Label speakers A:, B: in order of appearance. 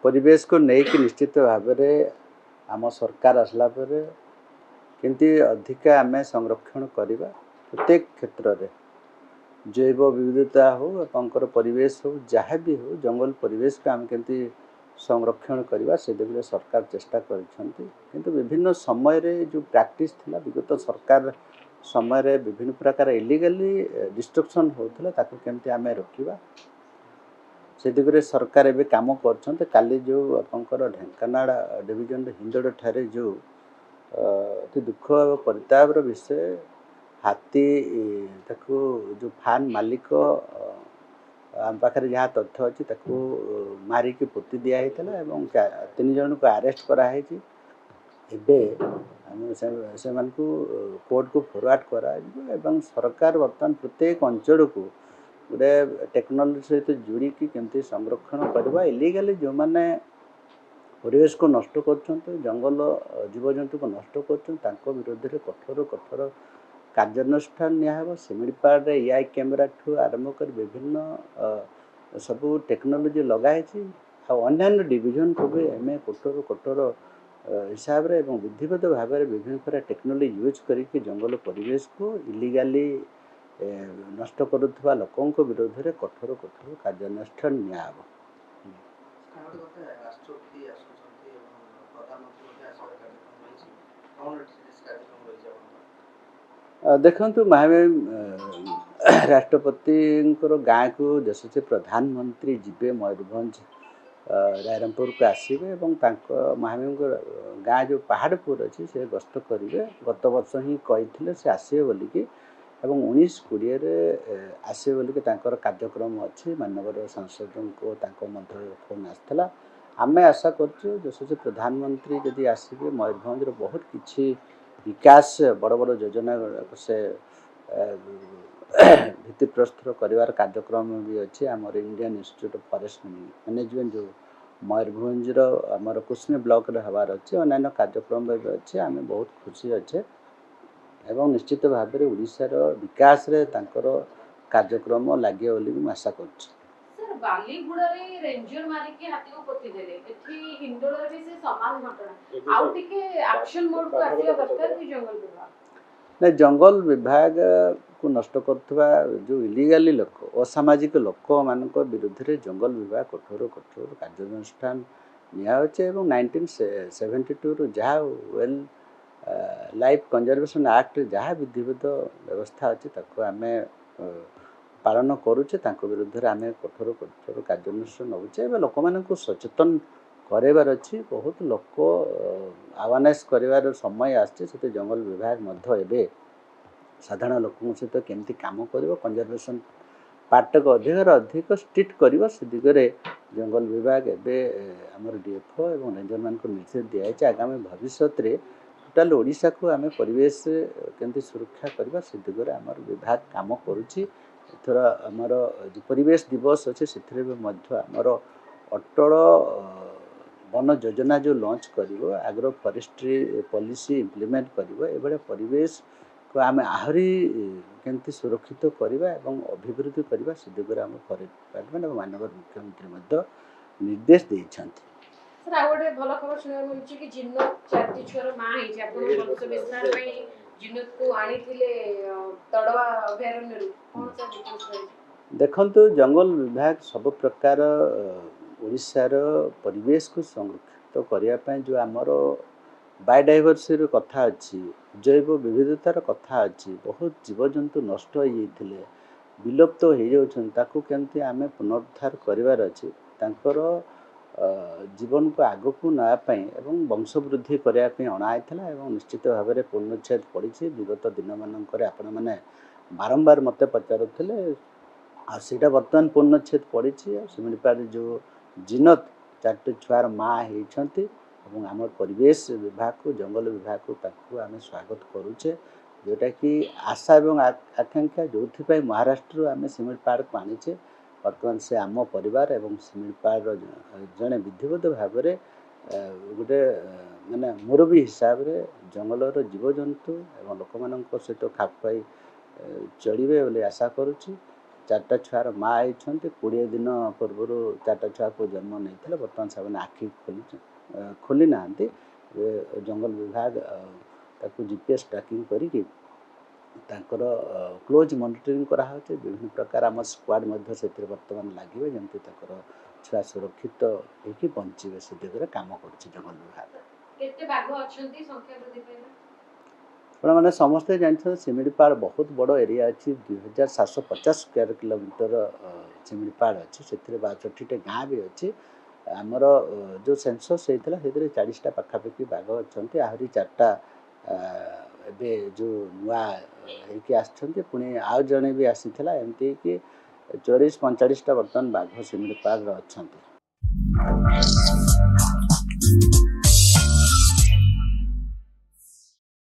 A: परिवेश को लेकिन निश्चित भाव में आम सरकार आसला केमती अधिका आम संरक्षण करवा प्रत्येक क्षेत्र में जैव विविधता हो एवं परिवेश हो जहाँ भी हो जंगल परिवेश को आम केमती संरक्षण करवा से दिगरे सरकार चेष्टा किंतु विभिन्न समय रे जो प्रैक्टिस थिला विगत सरकार समय रे विभिन्न प्रकार इलीगली डिस्ट्रक्शन होता ताकू केमती आम रोकवा से दिगरे सरकार एवं काम कर काली जो आपंकर ढेंकानाल डिविजन हिंदड़ ठारे जो दुख और परिताप विषय हाथी ताकू जो फार्म मालिक आम पाखे जहाँ तथ्य अच्छी मारिकी पोती दिखाई 3 जन को अरेस्ट कराई से कोर्ट को फॉरवर्ड करा सरकार बर्तमान प्रत्येक अंचल को गोटे टेक्नोलोजी सहित जोड़ी केमती संरक्षण करवा इलीगली जो मैंने परिवेश को नष्ट कर जंगल जीवजंतु को नष्ट कर विरोध में कठोर कठोर कार्यानुष्ठान निया सिमिलपाड़ एआई कैमेरा ठू आरंभ कर विभिन्न सबू टेक्नोलोजी लगाई अन्य डिविजन को भी एम कठोर कठोर हिसाब रे एवं विधिवत भाव में विभिन्न प्रकार टेक्नोलोजी यूज करके जंगल परिवेश को इलीगली नष्ट करुवा लोकों विरोध में कठोर कठोर कार्यानुष्ठान निया देखु महामहिम राष्ट्रपति गाँ को जैसे से प्रधानमंत्री जीवे मयूरभंज रायरंगपुर को आसवे महामहिम गाँ जो पहाड़पुर अच्छी से गस्त करेंगे गत वर्ष ही कही से आसवे बोलिकी 19-20 आसवे बोलिकी कार्यक्रम अच्छी माननीय सांसद को मंत्र फोन आसाला आम आशा कर जैसे से प्रधानमंत्री जदि आसवे मयूरभंज बहुत किसी विकास बड़ बड़ योजना से भित्ति प्रस्तुत कर कार्यक्रम भी अच्छे आमर Indian institute of forest management जो मयूरभंज आमर कुसमी ब्लॉक रे हबार अच्छे अन्य कार्यक्रम भी अच्छे आम बहुत खुशी अच्छे एवं निश्चित भाव में ओडिशार विकास रे तांकर कार्यक्रम लागे बोली आशा कर
B: बालीगुड़ा रे रेंजर मारी के हाथी को पोती देले एथि हिंदोल रे से समान घटना आउ टिके एक्शन मोड को आसिया दरकार कि जंगल विभाग
A: नहीं जंगल विभाग को नष्ट करथवा जो इलीगली लोक असामाजिक लोक मान विरुद्ध रे जंगल विभाग कठोर कठोर कार्यानुष्ठान निया होचे एवं 1972 रो जहा वेल लाइफ कंजर्वेशन एक्ट जहा विधिवत व्यवस्था अच्छी ताको आमे पालन करुचे विरुद्ध आम कठोर कठोर कार्यानुष्ठान नौचे लोक मान सचेतन करार अच्छी बहुत लोक अवेयरनेस कर समय आसे जंगल विभाग एवं साधारण लोकों सहित केमती काम कर कंजर्वेशन पार्ट को अधिक स्ट्रिक्ट कर से दिगरे जंगल विभाग एवं आमर डीएफओ और रेंजर मान निर्देश दिखाई आगामी भविष्य में टोटाल ओडिशा को आम परिवेश केमती सुरक्षा करवा से दिगरे आमर विभाग काम करुच्ची एथर आमर जो परिवेश दिवस अच्छे से आमर अटल वन योजना जो लॉन्च कर आग्रो फॉरेस्ट्री पॉलिसी इम्प्लीमेंट कर परिवेश को आम आहरी केमती सुरक्षित करवा एवं अभिवृद्धि करवा से दिगरे आम फॉरेस्ट डिपार्टमेंट और माननीय मुख्यमंत्री निर्देश देइछन्ति।
B: सर आ गोटे भल खबर सुनवा मिलछि कि जिन्नत 4 छुआर मां है जे अपन वंश विस्तार पई जिन्नत को आनीथिले तड़वा अभयारण्य रु कोन सा डिटेल्स
A: देखंतु जंगल विभाग सब प्रकार ओडिशार परिवेश को संरक्षित करिया पई जो आमर बायोडाइवर्सिटी कथा अच्छी जैव विविधतार कथा अच्छी बहुत जीवजंतु नष्ट हो जाते विलुप्त हो जाती केमती आम पुनरुद्धार करार अच्छी तांकर जीवन को आग को नापी एवं वंश वृद्धि करने अणाई निश्चित भाव में पूर्णच्छेद पड़ी विगत दिन मानक आपण मैंने बारंबार मत पचारुले आटा बर्तमान पूर्णच्छेद पड़ी सिमिलपाड़ जो जिनत 4 छुआर माँ होती आम परिवेश विभाग को जंगल विभाग को आम स्वागत करुचे जोटा कि आशा और आकांक्षा जो महाराष्ट्र आम सिमिलपाड़ को आनीचे बर्तमान से आम परिवार एवं सिमिलपाड़ जड़े विधिवत भाव में गोटे माने मुरबी हिसाब रे जंगलर जीवजंतु एवं लोक मान सहित खाप खाई चलिए बोली आशा करुच्ची चार्टा छुआर माँ होती 20 दिन पूर्व चार्टा छुआ को जन्म नहीं बर्तमान से आखि खोली ना जंगल विभाग ताकू जीपीएस ट्रैकिंग करी क्लोज मॉनिटरिंग करा विभिन्न प्रकार आम स्क्वाड बर्तमान लगे जमी छुआ सुरक्षित होगी बचे से दिगरे काम कर जंगल विभाग मैंने समस्ते जानते शिमिलीपाड़ बहुत बड़ एरिया अच्छी 2750 स्क्वायर किलोमीटर शिमिलीपाड़ अच्छी से 62टी गाँ भी अच्छी आमर जो सेंसस होता है 40टा पाखापाखि बाघ अच्छा आहरी 4टा एबे जो नुआ होगी आसुँच आउ जड़े भी आसीला एमती कि 44-45टा बर्तमान बाघ शिमिलीपाड़ अच्छा।